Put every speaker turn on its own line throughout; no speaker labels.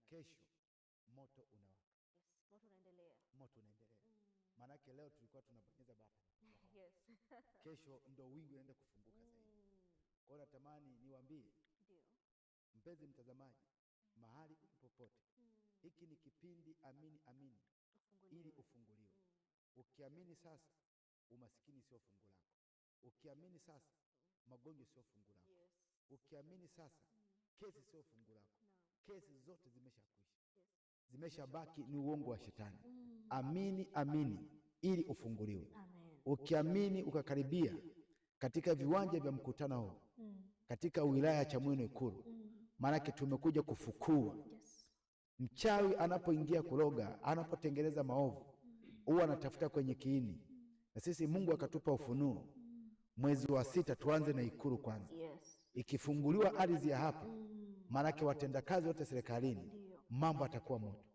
kesho moto unawaka.
Yes,
Moto unaendelea. Maanake leo tulikuwa tunabonyeza button.
Yes.
Kesho ndo wingu unaenda kufunguka zaidi. Kwa hiyo natamani niwaambie,
Ndio.
mpenzi mtazamaji, mahali popote, hiki ni kipindi Amini Amini ili ufunguliwe. Ukiamini sasa, umasikini sio fungu lako. Ukiamini sasa, magonjwa sio fungu lako.
Yes.
Ukiamini sasa, kesi sio fungu lako. Kesi zote zimeshakwisha.
Yes.
Zimeshabaki ni uongo wa shetani. Amini amini ili ufunguliwe.
Amen.
Ukiamini ukakaribia katika viwanja vya mkutano huu, katika wilaya ya Chamwino Ikulu, maanake tumekuja kufukua.
Yes.
Mchawi anapoingia kuroga, anapotengeneza maovu, huwa anatafuta kwenye kiini. Na sisi Mungu akatupa ufunuo. Mwezi wa 6 tuanze na Ikulu kwanza.
Yes.
Ikifunguliwa ardhi ya hapa, maanake watendakazi wote serikalini, mambo atakuwa moto.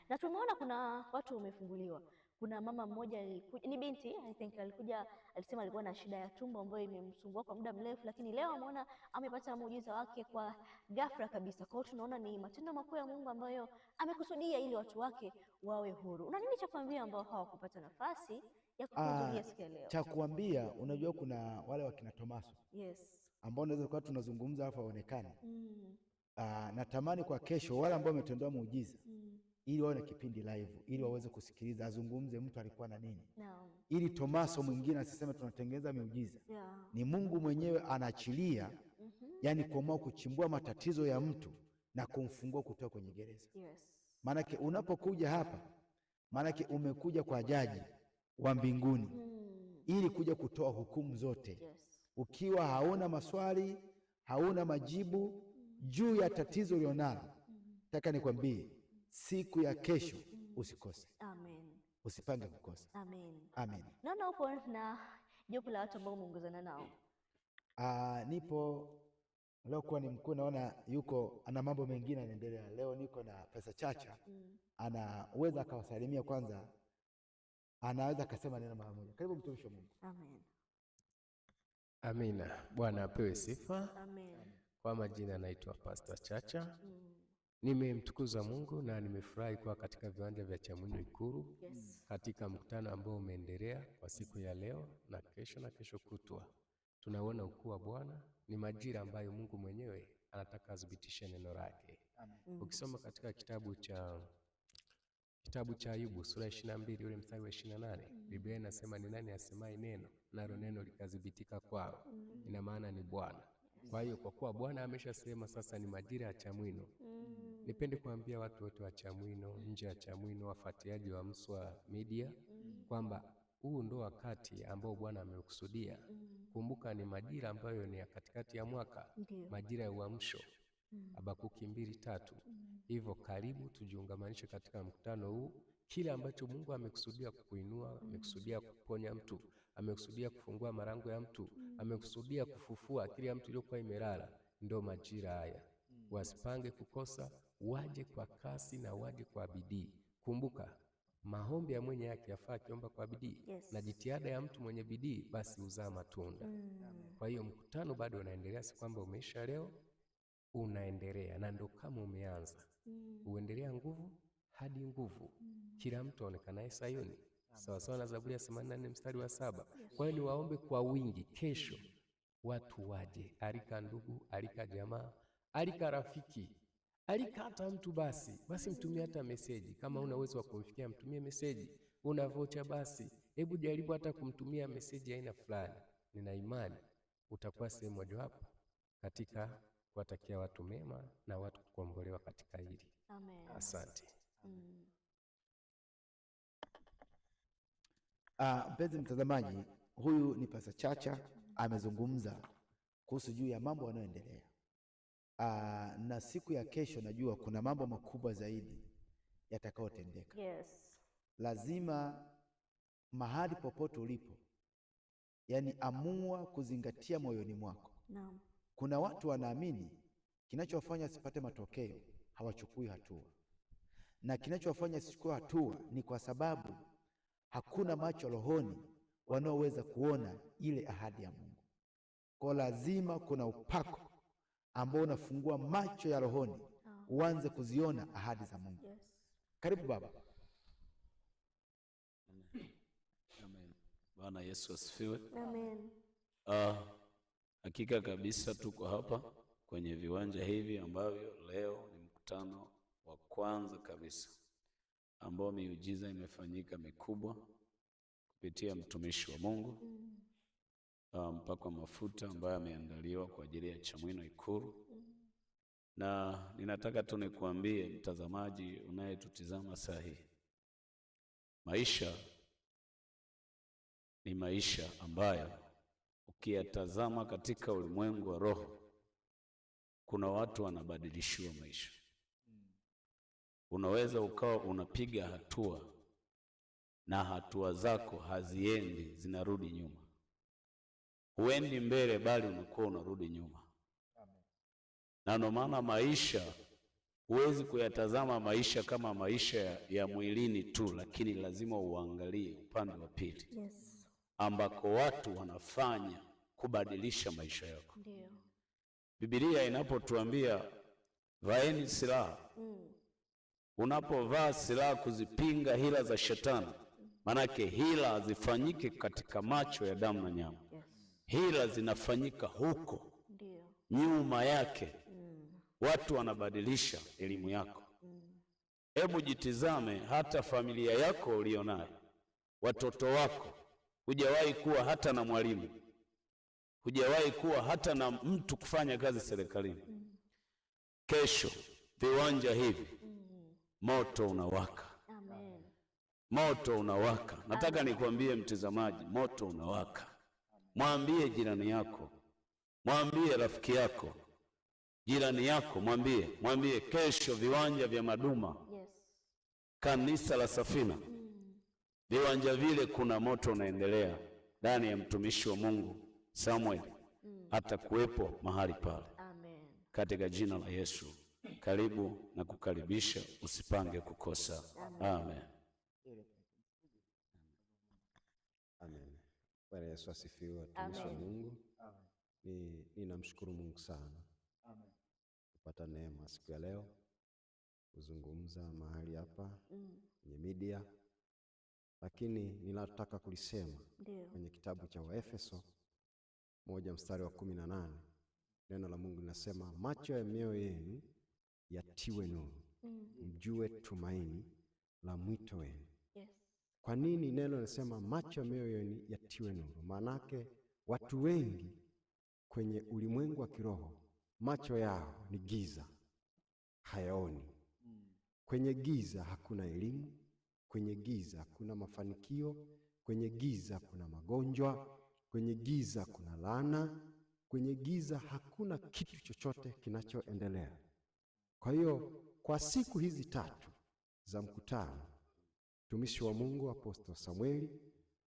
Na tumeona kuna watu wamefunguliwa. Kuna mama mmoja alikuja, ni binti I think, alikuja alisema alikuwa na shida ya tumbo ambayo imemsumbua kwa muda mrefu, lakini leo ameona amepata muujiza wake kwa ghafla kabisa. Kwa hiyo tunaona ni matendo makuu ya Mungu ambayo amekusudia ili watu wake wawe huru. Una nini cha kuambia ambao hawakupata nafasi ya kuhudhuria siku ya leo?
Cha kuambia, unajua kuna wale wakina Tomaso.
Yes.
Ambao unaweza kuwa tunazungumza hapa waonekane. Natamani kwa kesho wale ambao wametendewa muujiza, ili wawe na kipindi live, ili waweze kusikiliza azungumze mtu alikuwa na nini. Ili Tomaso mwingine asiseme tunatengeneza miujiza. Ni Mungu mwenyewe anaachilia, yani kuamua kuchimbua matatizo ya mtu na kumfungua kutoka kwenye gereza.
Yes.
Maanake unapokuja hapa, maanake umekuja kwa jaji wa mbinguni ili kuja kutoa hukumu zote.
Yes.
Ukiwa hauna maswali, hauna majibu juu ya tatizo ulionalo, nataka nikwambie siku ya kesho usikose.
Amen.
Usipange kukosa.
Amen.
Amen.
Naona upo na jopo la watu ambao umeongozana nao.
Nipo leo kwa ni mkuu, naona yuko ana mambo mengine yanaendelea. Leo niko na Pesa Chacha. Anaweza akawasalimia kwanza. Anaweza akasema neno mara moja. Karibu mtumishi wa Mungu.
Amen.
Amina. Bwana apewe sifa.
Amen.
Kwa majina naitwa Pastor Chacha. Nimemtukuza Mungu na nimefurahi kuwa katika viwanja vya Chamwino Ikulu.
Yes.
Katika mkutano ambao umeendelea kwa siku ya leo na kesho kutwa. Tunaona ukuu wa Bwana, ni majira ambayo Mungu mwenyewe anataka adhibitishe neno lake. Ukisoma katika kitabu cha Ayubu sura 22 ule mstari wa 28, Biblia inasema ni nani asemaye neno nalo neno likadhibitika kwao? Ina maana ni Bwana. Kwa hiyo kwa kuwa Bwana ameshasema sasa ni majira ya Chamwino, nipende kuambia watu wote wa Chamwino, nje ya Chamwino, wafuatiliaji wa Mswa Media, kwamba huu ndo wakati ambao Bwana amekusudia. Kumbuka ni majira ambayo ni ya katikati ya mwaka, majira ya uamsho. Habakuki 2:3. Hivyo karibu tujiungamanishe katika mkutano huu. Kile ambacho Mungu amekusudia kukuinua, amekusudia kuponya mtu, amekusudia kufungua malango ya mtu, amekusudia kufufua kila mtu aliyokuwa imelala, ndio majira haya. Wasipange kukosa, waje kwa kasi na waje kwa bidii. Kumbuka maombi ya mwenye haki yafaa akiomba kwa bidii.
Yes.
Na jitihada ya mtu mwenye bidii basi huzaa matunda. Kwa hiyo mkutano bado unaendelea, si kwamba umeisha leo, unaendelea na ndo kama umeanza. Uendelea nguvu hadi nguvu. Kila mtu aonekanaye Sayuni, sawa sawa na Zaburi ya 84 mstari wa 7. Kwa hiyo ni waombe kwa wingi kesho watu waje. Alika ndugu, alika jamaa, alika rafiki, alika hata mtu basi mtumie hata meseji. Kama una uwezo wa kumfikia, mtumie meseji. Una vocha basi, hebu jaribu hata kumtumia meseji aina fulani. Nina imani utakuwa sehemu mojawapo katika kuwatakia watu mema na watu kukombolewa katika hili.
Amen.
Asante.
Mpenzi mtazamaji, huyu ni Pesa Chacha, amezungumza kuhusu juu ya mambo yanayoendelea. Na siku ya kesho najua kuna mambo makubwa zaidi yatakayotendeka.
Yes.
Lazima mahali popote ulipo, yani amua kuzingatia moyoni mwako.
Naam.
Kuna watu wanaamini kinachowafanya sipate matokeo hawachukui hatua, na kinachowafanya sichukue hatua ni kwa sababu hakuna macho rohoni wanaoweza kuona ile ahadi ya Mungu. Kwa lazima kuna upako ambao unafungua macho ya rohoni uanze kuziona ahadi za Mungu. Yes. Karibu baba.
Amen. Bwana Yesu asifiwe.
Amen.
Hakika kabisa tuko hapa kwenye viwanja hivi ambavyo leo ni mkutano wa kwanza kabisa ambao miujiza imefanyika mikubwa kupitia mtumishi wa Mungu. Mpaka mafuta ambayo ameandaliwa kwa ajili ya Chamwino Ikulu. Na ninataka tu nikuambie mtazamaji unayetutizama saa hii, maisha ni maisha ambayo ukiyatazama katika ulimwengu wa roho, kuna watu wanabadilishiwa maisha. Unaweza ukawa unapiga hatua na hatua zako haziendi, zinarudi nyuma. Huendi mbele bali unakuwa unarudi nyuma. Na ndio maana maisha, huwezi kuyatazama maisha kama maisha ya mwilini tu, lakini lazima uangalie upande wa pili.
Yes.
Ambako watu wanafanya kubadilisha maisha yako.
Ndio.
Biblia inapotuambia vaeni silaha, unapovaa silaha kuzipinga hila za shetani, manake hila hazifanyike katika macho ya damu na nyama.
Yes.
Hila zinafanyika huko.
Ndio.
Nyuma yake watu wanabadilisha elimu yako. Hebu jitizame hata familia yako ulionayo, watoto wako. Hujawahi kuwa hata na mwalimu, hujawahi kuwa hata na mtu kufanya kazi serikalini. Kesho viwanja hivi moto unawaka.
Amen.
Moto unawaka. Nataka nikwambie mtazamaji, moto unawaka. Mwambie jirani yako, mwambie rafiki yako, jirani yako, mwambie kesho viwanja vya Maduma.
Yes.
Kanisa la Safina. Viwanja vile kuna moto unaendelea ndani ya mtumishi wa Mungu Samuel. Hata kuwepo mahali pale.
Amen.
Katika jina la Yesu. Karibu na kukaribisha, usipange kukosa. Amen.
Amen. Bwana Yesu asifiwe, watumishi wa Mungu. Ninamshukuru Mungu sana.
Amen.
Kupata neema siku ya leo kuzungumza mahali hapa kwenye media. Lakini ninataka kulisema kwenye kitabu cha Waefeso 1:18. Neno la Mungu linasema macho ya mioyo yenu yatiwe nuru, mjue tumaini la mwito wenu.
Yes.
Kwa nini neno linasema macho ya mioyo yenu yatiwe nuru? Maanake watu wengi kwenye ulimwengu wa kiroho macho yao ni giza, hayaoni. Kwenye giza hakuna elimu, kwenye giza hakuna mafanikio, kwenye giza kuna magonjwa, kwenye giza kuna laana, kwenye giza hakuna kitu chochote kinachoendelea. Kwa hiyo kwa siku hizi 3 za mkutano, mtumishi wa Mungu Apostle Samueli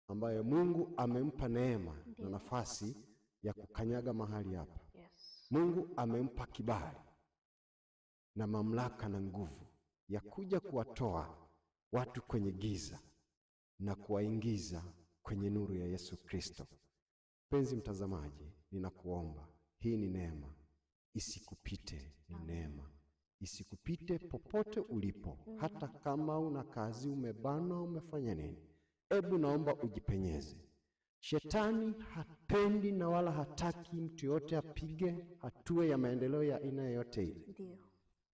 ambaye Mungu amempa neema na nafasi ya kukanyaga mahali hapa.
Yes.
Mungu amempa kibali na mamlaka na nguvu ya kuja kuwatoa watu kwenye giza na kuwaingiza kwenye nuru ya Yesu Kristo. Penzi mtazamaji, ninakuomba, hii ni neema, isikupite. Ni neema, isikupite popote ulipo. Hata kama una kazi, umebanwa, umefanya nini, hebu naomba ujipenyeze. Shetani hapendi na wala hataki mtu yote apige hatua ya maendeleo ya aina yote ile.
Ndio.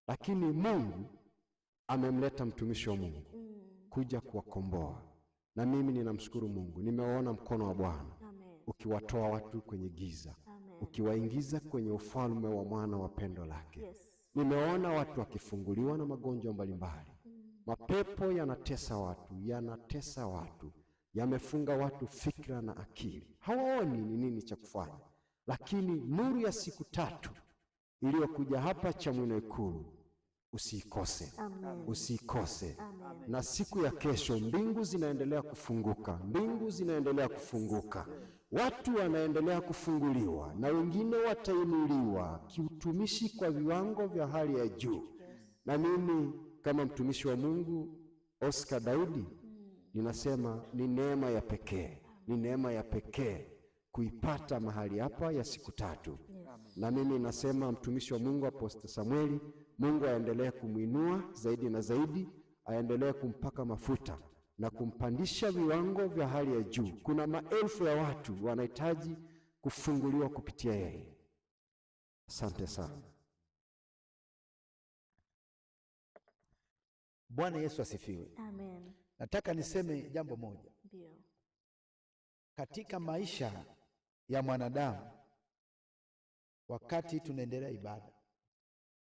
Lakini Mungu amemleta mtumishi wa Mungu kuja kuwakomboa. Na mimi ninamshukuru Mungu, nimeona mkono wa Bwana ukiwatoa watu kwenye giza. Amen. Ukiwaingiza kwenye ufalme wa mwana wa pendo lake.
Yes.
Nimeona watu wakifunguliwa na magonjwa mbalimbali. Mapepo yanatesa watu, yamefunga watu fikra na akili, hawaoni ni nini cha kufanya. Lakini nuru ya siku 3 iliyokuja hapa Chamwino Ikulu, usiikose.
Amen.
Usiikose.
Amen.
Na siku ya kesho mbingu zinaendelea kufunguka, mbingu zinaendelea kufunguka, watu wanaendelea kufunguliwa, na wengine watainuliwa kiutumishi kwa viwango vya hali ya juu. Na mimi kama mtumishi wa Mungu Oscar Daudi ninasema ni neema ya pekee, ni neema ya pekee kuipata mahali hapa ya siku 3. Na mimi nasema mtumishi wa Mungu Apostle Samueli, Mungu aendelee kumwinua zaidi na zaidi, aendelee kumpaka mafuta na kumpandisha viwango vya hali ya juu. Kuna maelfu ya watu wanahitaji kufunguliwa kupitia yeye. Asante sana.
Bwana Yesu asifiwe.
Amen.
Nataka niseme jambo moja.
Ndio.
Katika maisha ya mwanadamu, wakati tunaendelea ibada,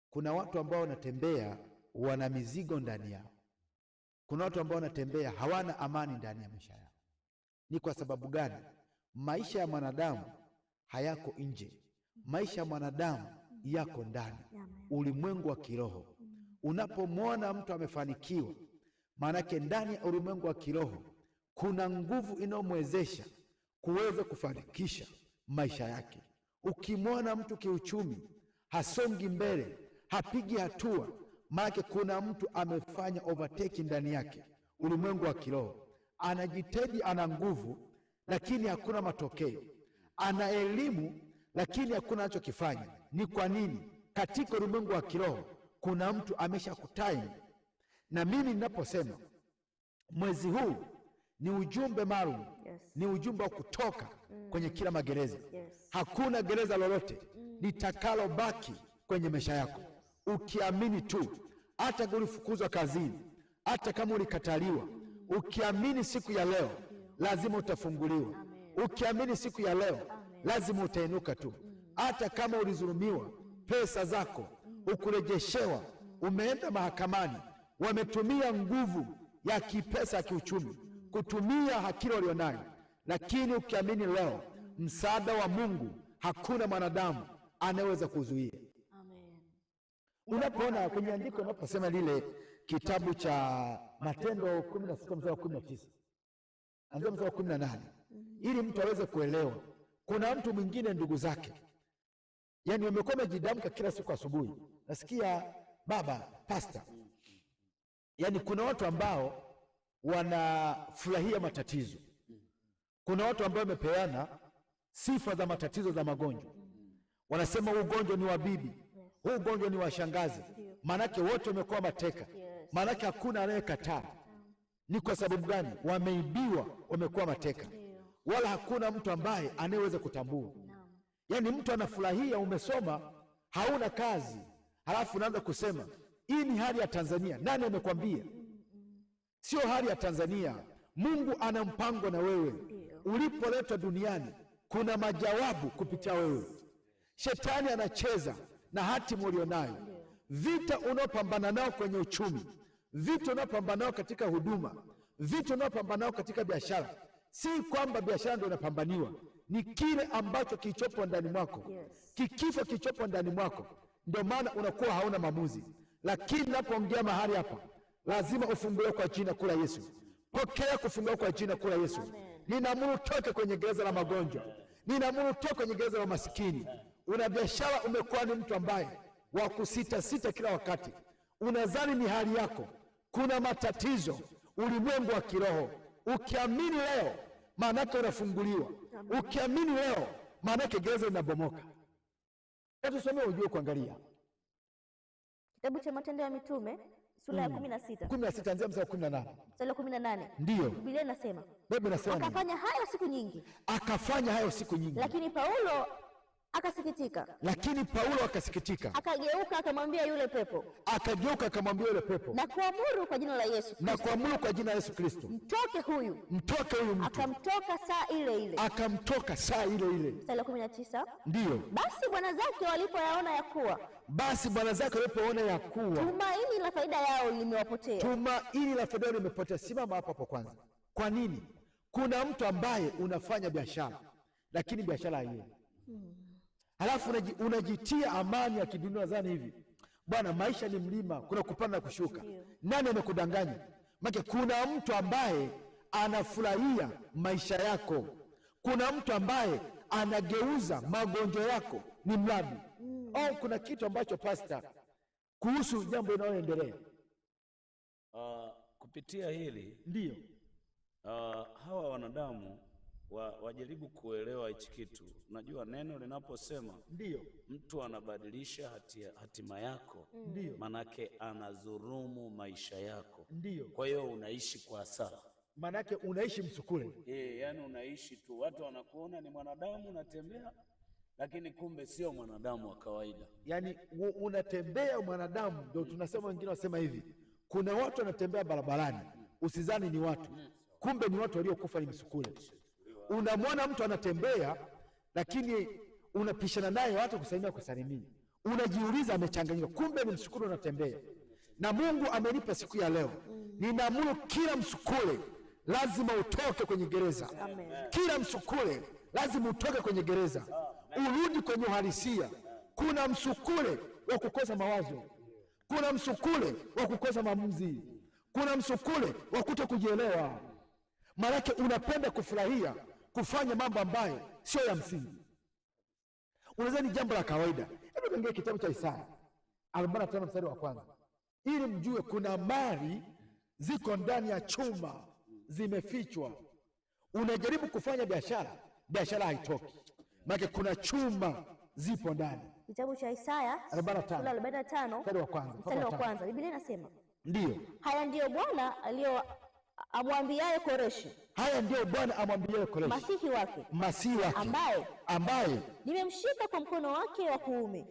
kuna watu ambao wanatembea wana mizigo ndani yao. Kuna watu ambao wanatembea hawana amani ndani ya maisha yao. Ni kwa sababu gani? Maisha ya mwanadamu hayako nje. Maisha ya mwanadamu yako ndani. Ulimwengu wa kiroho. Unapomwona mtu amefanikiwa, maanake ndani ya ulimwengu wa kiroho kuna nguvu inayomwezesha kuweza kufanikisha maisha yake. Ukimwona mtu kiuchumi hasongi mbele, hapigi hatua, maanake kuna mtu amefanya overtake ndani yake. Ulimwengu wa kiroho, anajitahidi, ana nguvu lakini hakuna matokeo, ana elimu lakini hakuna anachokifanya. Ni kwa nini? Katika ulimwengu wa kiroho kuna mtu ameshakutime. Na mimi ninaposema mwezi huu ni ujumbe maalum, ni ujumbe wa kutoka kwenye kila magereza. Hakuna gereza lolote litakalobaki kwenye maisha yako. Ukiamini tu, hata kama ulifukuzwa kazini, hata kama ulikataliwa, ukiamini siku ya leo lazima utafunguliwa. Ukiamini siku ya leo lazima utainuka tu. Hata kama ulizulumiwa pesa zako, ukurejeshewa, umeenda mahakamani, wametumia nguvu ya kipesa, ya kiuchumi, kutumia akili walionayo, lakini ukiamini leo msaada wa Mungu, hakuna mwanadamu anayeweza kuzuia.
Amen.
Unapoona kwenye andiko unaposema lile kitabu cha Matendo 16 mstari wa 19 anzia mstari wa 18, ili mtu aweze kuelewa. Kuna mtu mwingine, ndugu zake, yani wamekuwa wamejidamka kila siku asubuhi, nasikia baba pastor, yani kuna watu ambao wanafurahia matatizo. Kuna watu ambao wamepeana sifa za matatizo za magonjwa. Wanasema huu ugonjwa ni wa bibi, huu ugonjwa ni wa shangazi. Maanake wote wamekuwa mateka, maanake hakuna anayekataa. Ni kwa sababu gani? Wameibiwa, wamekuwa mateka, wala hakuna mtu ambaye anayeweza kutambua. Yani mtu anafurahia, umesoma, hauna kazi, halafu unaanza kusema hii ni hali ya Tanzania. Nani amekwambia? Sio hali ya Tanzania. Mungu ana mpango na wewe. Ulipoletwa duniani kuna majawabu kupitia wewe. Shetani anacheza na hatima ulionayo. Vita unaopambana nao kwenye uchumi, vita unaopambana nao katika huduma, vita unaopambana nao katika biashara, si kwamba biashara ndio inapambaniwa, ni kile ambacho kilichopo ndani mwako. Kikifo kilichopo ndani mwako, ndio maana unakuwa hauna maamuzi. Lakini napoongea mahali hapa, lazima ufunguliwe kwa jina kuu la Yesu. Pokea kufunguliwa kwa jina kuu la Yesu. Ninaamuru toke kwenye gereza la magonjwa, ninaamuru toke kwenye gereza la masikini. Una biashara, umekuwa ni mtu ambaye wa kusita sita kila wakati, unadhani ni hali yako, kuna matatizo. Ulimwengu wa kiroho, ukiamini leo maanake unafunguliwa. Ukiamini leo maanake gereza linabomoka. Tusomee ujue kuangalia
kitabu cha Matendo ya Mitume sura ya 16.
16 anzia mstari wa 18.
Mstari wa 18.
Ndio.
Biblia inasema,
Biblia inasema
akafanya hayo siku nyingi.
Akafanya hayo siku nyingi.
Lakini Paulo akasikitika. Akageuka akamwambia yule pepo. Na kuamuru kwa jina la Yesu.
Kristo.
Mtoke huyu mtu. Akamtoka saa ile ile. Mstari wa 19.
Ndio.
Basi bwana zake walipoona ya kuwa tumaini la faida yao limewapotea.
Simama hapo kwanza. Kwa nini? Kuna mtu ambaye unafanya biashara lakini biashara haiendi. Halafu unajitia amani ya kidunia, zani hivi bwana, maisha ni mlima, kuna kupanda na kushuka. Nani amekudanganya? Maana kuna mtu ambaye anafurahia maisha yako. Kuna mtu ambaye anageuza magonjwa yako ni mradi. Au kuna kitu ambacho pastor, kuhusu jambo linaloendelea
kupitia hili,
ndio
hawa wanadamu wajaribu kuelewa hichi kitu. Unajua neno linaposema
ndio
mtu anabadilisha hatima yako, manake anadhulumu maisha yako.
Ndio.
Kwa hiyo unaishi kwa hasara.
Manake unaishi msukule.
Yani unaishi tu, watu wanakuona ni mwanadamu unatembea, lakini kumbe sio mwanadamu wa kawaida.
Yani unatembea mwanadamu, ndio tunasema, wengine wasema hivi, kuna watu wanatembea barabarani usizani ni watu, kumbe ni watu waliokufa, ni msukule. Unamwona mtu anatembea lakini unapishana naye, watu kusalimia, unajiuliza amechanganyika, kumbe ni msukule unatembea. Na Mungu amenipa siku ya leo, ninaamuru kila msukule lazima utoke kwenye gereza.
Amen.
Kila msukule lazima utoke kwenye gereza, urudi kwenye uhalisia. Kuna msukule wa kukosa mawazo, kuna msukule wa kukosa maamuzi, kuna msukule wa kutokujielewa. Maanake unapenda kufurahia kufanya mambo ambayo sio ya msingi, unaweza ni jambo la kawaida. Hebu tuangalie kitabu cha Isaya 45 mstari wa kwanza, ili mjue kuna mali ziko ndani ya chuma zimefichwa. Unajaribu kufanya biashara haitoki, maana kuna chuma zipo ndani.
Kitabu cha Isaya 45 mstari wa kwanza, Biblia inasema
ndio,
haya ndiyo Bwana amwambiaye Koreshi,
haya ndio Bwana amwambiaye Koreshi, masihi wake ambaye
nimemshika kwa mkono wake wa kuume,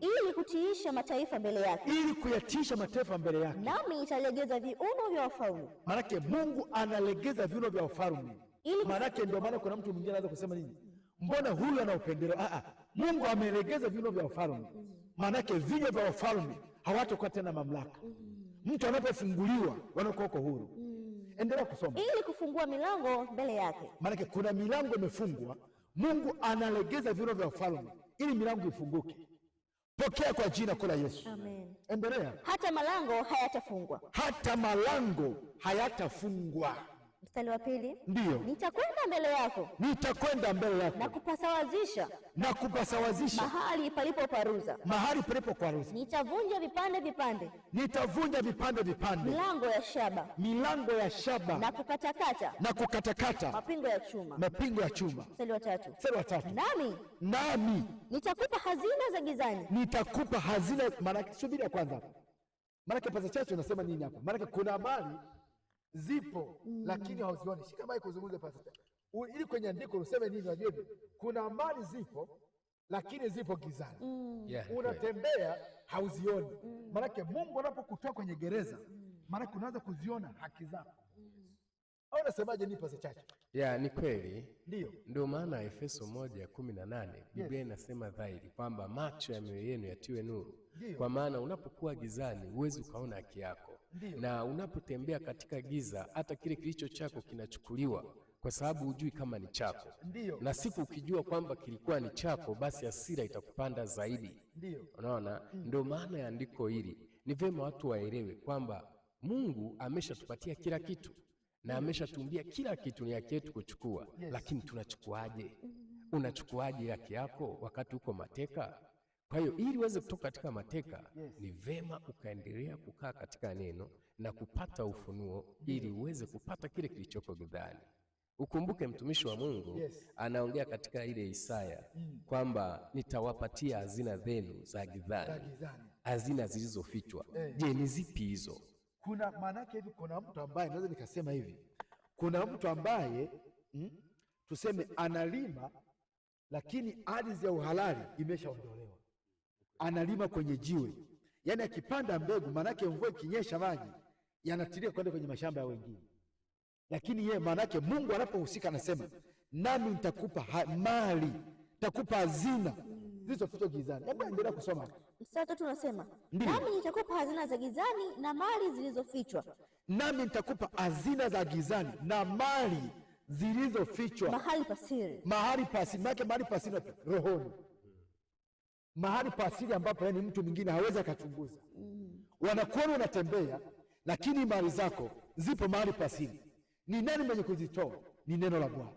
ili kutiisha mataifa mbele yake,
ili kuyatiisha mataifa mbele yake,
nami nitalegeza viuno vya wafalme.
Maanake Mungu analegeza viuno vya wafalme. Maanake ndio maana kuna mtu mwingine anaweza kusema nini, mbona huyu ana upendeleo? Mungu amelegeza viuno vya wafalme. Maanake vinywa vya wafalme hawatakuwa tena mamlaka. Mtu anapofunguliwa wanakuwa huru. Endelea kusoma.
Ili kufungua milango mbele yake.
Maana kuna milango imefungwa, Mungu analegeza viuno vya wafalme ili milango ifunguke. Pokea kwa jina kula Yesu.
Amen.
Endelea.
Hata malango hayatafungwa.
Hata malango hayatafungwa.
Mstari wa pili.
Ndio.
Nitakwenda mbele yako.
Nitakwenda mbele yako.
Na kupasawazisha. Mahali palipokwaruza. Nitavunja vipande vipande. Milango ya shaba. Na kukatakata. Mapingo ya chuma. Mstari wa tatu. Nami nitakupa hazina za gizani.
Maana subiri ya kwanza. Maana pasa chache unasema nini hapo? Maana kuna habari zipo lakini hauzioni. Shika mic kuzungumza pasa. Ili kwenye andiko useme nini unajua? Kuna habari zipo lakini zipo gizani. Unatembea hauzioni. Maana Mungu anapokutoa kwenye gereza, maana unaanza kuziona haki zako. Au unasemaje ni pasa chache?
Ni kweli.
Ndio
maana Efeso 1:18 Biblia inasema dhahiri kwamba macho ya mioyo yenu yatiwe nuru. Kwa maana unapokuwa gizani huwezi ukaona haki yako. Na unapotembea katika giza, hata kile kilicho chako kinachukuliwa kwa sababu hujui kama ni chako. Na siku ukijua kwamba kilikuwa ni chako, basi hasira itakupanda zaidi. Unaona? Ndio maana ya andiko hili ni vyema watu waelewe kwamba Mungu ameshatupatia kila kitu na ameshatumbia kila kitu, ni yake yetu kuchukua. Lakini tunachukuaje? Unachukuaje haki yako wakati uko mateka? Kwa hiyo ili uweze kutoka katika mateka, ni vema ukaendelea kukaa katika neno na kupata ufunuo ili uweze kupata kile kilichoko gizani. Ukumbuke mtumishi wa Mungu anaongea katika ile Isaya kwamba nitawapatia hazina zenu za gizani, hazina zilizofichwa. Je, ni zipi hizo?
Kuna maana yake hivi, kuna mtu ambaye naweza nikasema hivi, kuna mtu ambaye tuseme analima lakini ardhi ya uhalali imeshaondolewa. Analima kwenye jiwe. Yaani akipanda mbegu, maana yake mvua ikinyesha maji yanatilia kwenda kwenye mashamba ya wengine. Lakini yeye maana yake Mungu anapohusika anasema, nami nitakupa mali, nitakupa hazina zilizofichwa gizani. Hebu endelea kusoma.
Mstari 3 unasema, nami nitakupa hazina za gizani na mali zilizofichwa.
Nami nitakupa hazina za gizani na mali zilizofichwa.
Mahali pasiri.
Mahali pasiri rohoni. Mahali pasiri ambapo yani mtu mwingine hawezi akachunguza. Wanakuona unatembea lakini mali zako zipo mahali pasiri. Ni nani mwenye kuzitoa? Ni neno la Bwana.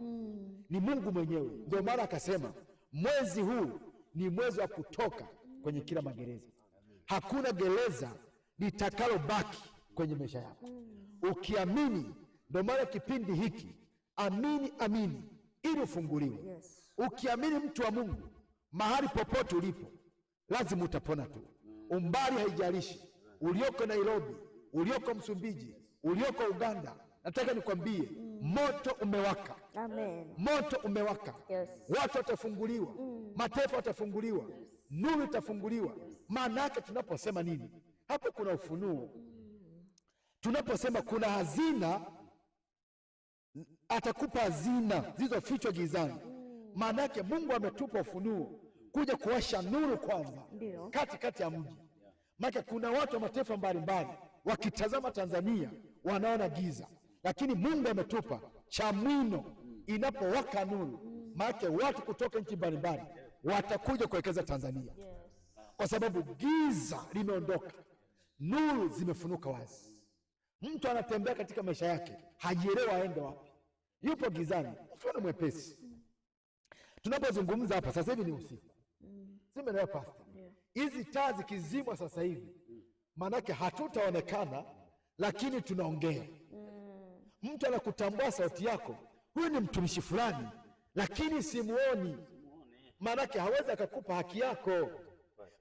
Ni Mungu mwenyewe. Ndio maana akasema mwezi huu ni mwezi wa kutoka kwenye kila magereza. Hakuna gereza litakalobaki kwenye maisha yako. Ukiamini, ndio maana kipindi hiki Amini, amini ili ufunguliwe.
Yes.
Ukiamini mtu wa Mungu, mahali popote ulipo lazima utapona tu. Umbali haijalishi, ulioko Nairobi, ulioko Msumbiji, ulioko Uganda, nataka nikwambie moto umewaka.
Amen.
Moto umewaka.
Yes.
Watu watafunguliwa, mataifa watafunguliwa, nuru itafunguliwa. Maana yake tunaposema nini? Hapo kuna ufunuo. Tunaposema kuna hazina, atakupa hazina zilizofichwa gizani. Maana yake Mungu ametupa ufunuo kuja kuwasha nuru kwanza katikati ya mji. Maana kuna watu wa mataifa mbalimbali wakitazama Tanzania wanaona giza, lakini Mungu ametupa Chamwino inapowaka nuru. Maana watu kutoka nchi mbalimbali watakuja kuwekeza Tanzania. Kwa sababu giza limeondoka, nuru zimefunuka wazi. Mtu anatembea katika maisha yake hajielewa aende wapi, yupo gizani. Mfano mwepesi, tunapozungumza hapa sasa hivi ni usiku. Sema leo pastor, hizi taa zikizimwa sasa hivi, maanake hatutaonekana, lakini tunaongea. Mtu anakutambua sauti yako, huyu ni mtumishi fulani, lakini simuoni. Maanake hawezi akakupa haki yako.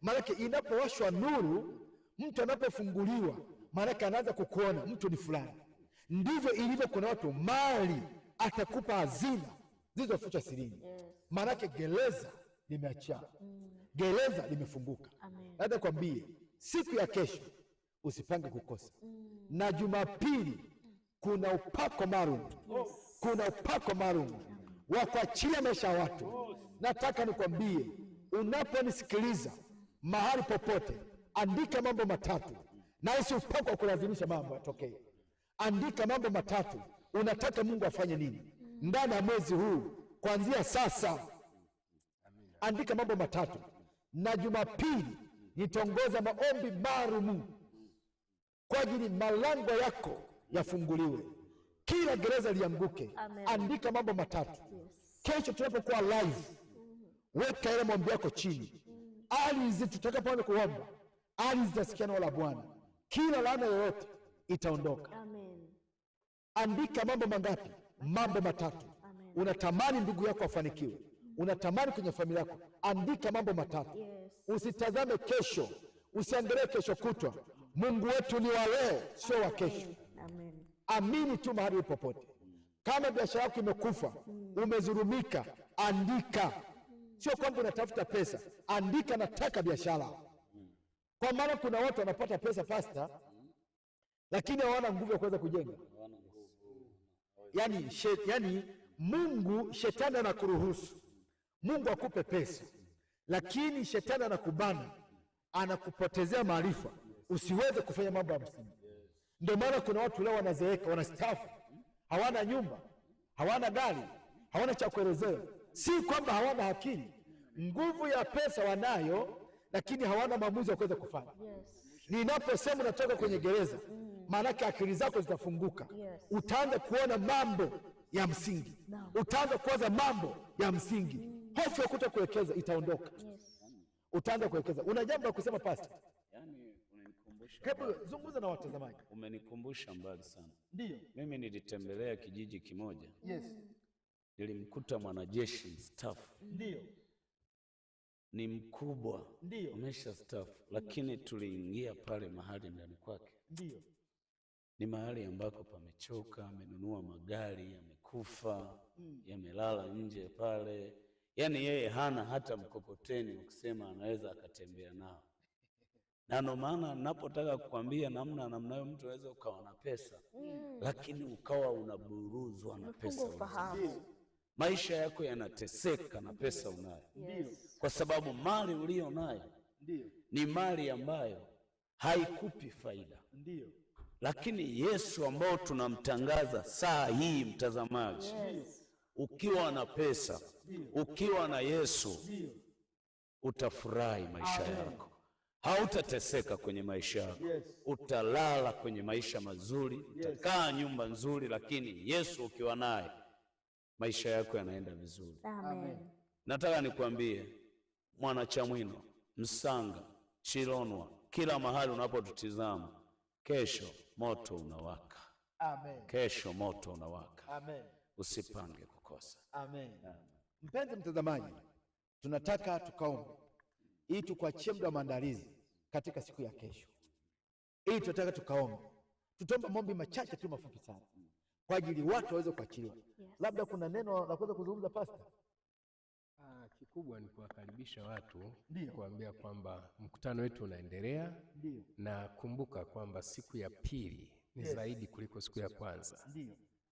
Maanake inapowashwa nuru, mtu anapofunguliwa, maanake anaanza kukuona mtu ni fulani. Ndivyo ilivyo, kuna watu mali atakupa hazina zilizofichwa sirini. Maanake gereza limeachia, gereza limefunguka. Hata kwambie siku ya kesho usipange kukosa. Na Jumapili kuna upako maalum. Kuna upako maalum wa kuachilia maisha ya watu. Nataka nikwambie, unaponisikiliza mahali popote, andika mambo matatu, na isi upako wa kulazimisha mambo yatokee. Andika mambo matatu unataka Mungu afanye nini ndani ya mwezi huu kuanzia sasa. Andika mambo matatu. Na Jumapili nitaongoza maombi maalum kwa ajili malango yako yafunguliwe, kila gereza lianguke. Andika mambo matatu. Kesho tunapokuwa live, weka ile maombi yako chini. Ardhi tutakapoanza kuomba, ardhi zitasikia neno la Bwana. Kila laana yoyote itaondoka. Amen. Andika mambo mangapi? Mambo matatu. Amen. Unatamani ndugu yako afanikiwe, unatamani kwenye familia yako, andika mambo matatu. Usitazame kesho, usiangalie kesho kutwa. Mungu wetu ni wa leo, sio wa kesho. Amen. Amini tu mahali popote. Kama biashara yako imekufa, umezurumika, andika. Sio kwamba unatafuta pesa, andika nataka biashara. Kwa maana kuna watu wanapata pesa pastor, lakini hawana nguvu ya kuweza kujenga. Yani Mungu, shetani anakuruhusu Mungu akupe pesa, lakini shetani anakubana, anakupotezea maarifa usiweze kufanya mambo ya msingi. Ndio maana kuna watu leo wanazeeka, wanastaafu, hawana nyumba, hawana gari, hawana cha kuelezea. Si kwamba hawana akili, nguvu ya pesa wanayo, lakini hawana maamuzi ya kuweza kufanya. Ninaposema unatoka kwenye gereza, maanake akili zako zitafunguka. Utaanza kuona mambo ya msingi. Utaanza kuwaza mambo ya msingi. Hofu ya kutokuwekeza itaondoka. Utaanza kuwekeza. Una jambo la kusema pastor? Hebu zungumza na watazamaji.
Umenikumbusha mbali sana.
Ndio.
Mimi nilitembelea kijiji kimoja. Nilimkuta mwanajeshi mstaafu.
Ndio.
Ni mkubwa.
Ndio.
Amesha staafu, lakini tuliingia pale mahali ndani kwake.
Ndio.
Ni mahali ambako pamechoka, amenunua magari, yamekufa, yamelala nje pale. Yaani yeye hana hata mkokoteni ukisema anaweza akatembea nao. Na ndio maana ninapotaka kukwambia namna namnayo mtu anaweza ukawa na pesa, lakini ukawa unaburuzwa na pesa. Maisha yako yanateseka na pesa unayo. Kwa sababu mali ulio nayo ni mali ambayo haikupi faida. Lakini Yesu ambao tunamtangaza saa hii, mtazamaji, ukiwa na pesa, ukiwa na Yesu, utafurahi maisha yako. Hautateseka kwenye maisha yako. Utalala kwenye maisha mazuri, utakaa nyumba nzuri, lakini Yesu ukiwa naye, maisha yako yanaenda vizuri.
Amen.
Nataka nikwambie, mwana Chamwino, Msanga, Chilonwa, kila mahali unapotutizama, kesho moto unawaka.
Amen.
Kesho moto unawaka.
Amen.
usipange kukosa.
Amen. Mpenzi mtazamaji, tunataka tukaombe ili tukuachie muda wa maandalizi katika siku ya kesho. Ili tunataka tukaombe. Tutaomba maombi machache tu mafupi sana kwa ajili watu waweze kuachiliwa. Labda kuna neno la kuweza kuzungumza pastor?
Kikubwa ni kuwakaribisha watu, kuambia kwamba mkutano wetu unaendelea. Na kumbuka kwamba siku ya pili ni zaidi kuliko siku ya kwanza.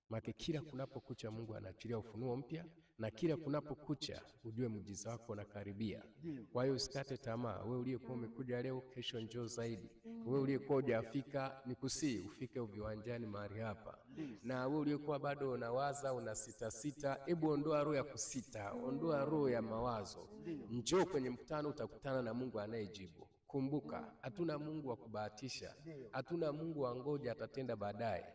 Maana kila kunapokucha Mungu anaachilia ufunuo mpya, na kila kunapokucha ujue muujiza wako unakaribia. Kwa hiyo usikate tamaa. Wewe uliyekuwa umekuja leo, kesho njoo zaidi. Wewe uliyekuwa hujafika, nikusii ufike viwanjani mahali hapa. Na wewe uliyekuwa bado unawaza, una sita, hebu ondoa roho ya kusita, ondoa roho ya mawazo. Njoo kwenye mkutano, utakutana na Mungu anayejibu. Kumbuka, hatuna Mungu wa kubahatisha. Hatuna Mungu wa ngoja atatenda baadaye.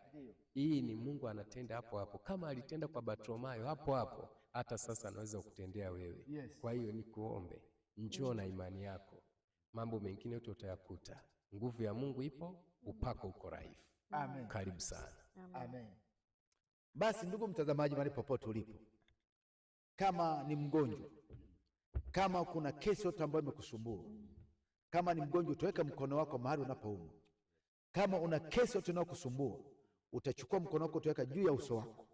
Hii ni Mungu anatenda hapo hapo. Kama alitenda kwa Bartimayo hapo hapo, hata sasa anaweza kukutendea wewe. Kwa hiyo nikuombe, njoo na imani yako. Mambo mengine yote utayakuta. Nguvu ya Mungu ipo, upako uko raifu.
Amen.
Karibu sana.
Amen. Basi ndugu mtazamaji, mahali popote ulipo, kama ni mgonjwa, kama kuna kesi yote ambayo imekusumbua, kama ni mgonjwa utaweka mkono wako mahali unapoumwa. Kama una kesi yote inayokusumbua, utachukua mkono wako utaweka juu ya uso wako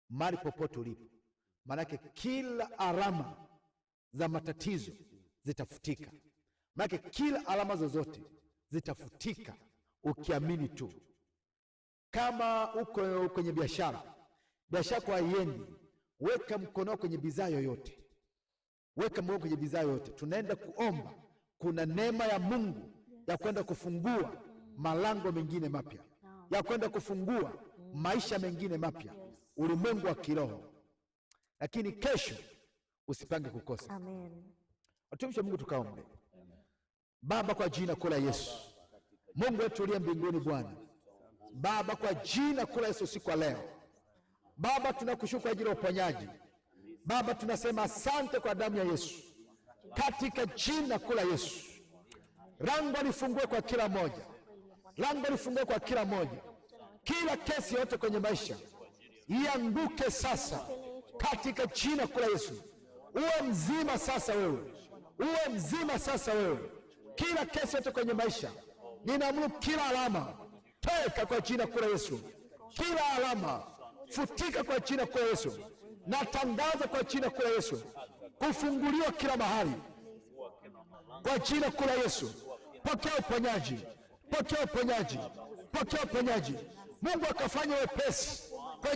mahali popote ulipo. Manake kila alama za matatizo zitafutika. Manake kila alama zozote zitafutika ukiamini tu. Kama uko kwenye biashara kwa haiendi, weka mkono kwenye bidhaa yoyote. Weka mkono kwenye bidhaa yoyote. Tunaenda kuomba, kuna neema ya Mungu ya kwenda kufungua malango mengine mapya, ya kwenda kufungua maisha mengine mapya, ulimwengu wa kiroho. Lakini kesho usipange kukosa.
Amen.
Watumishi wa Mungu tukaombe. Baba, kwa jina kula Yesu, Mungu wetu uliye mbinguni, Bwana Baba, kwa jina kula Yesu siku ya leo, Baba tunakushukuru kwa ajili ya uponyaji. Baba tunasema asante kwa damu ya Yesu, katika jina kula Yesu. Lango lifungue kwa kila moja, lango lifungue kwa kila moja. Kila kesi yote kwenye maisha ianguke sasa katika jina kula Yesu. Uwe mzima sasa wewe, uwe mzima sasa wewe. Kila kesi yote kwenye maisha ninaamuru kila alama toka kwa jina kula Yesu. Kila alama futika kwa jina kula Yesu. Natangaza kwa jina kula Yesu kufunguliwa kila mahali kwa jina kula Yesu. Pokea uponyaji, pokea uponyaji, pokea uponyaji. Mungu akafanya wepesi kwenye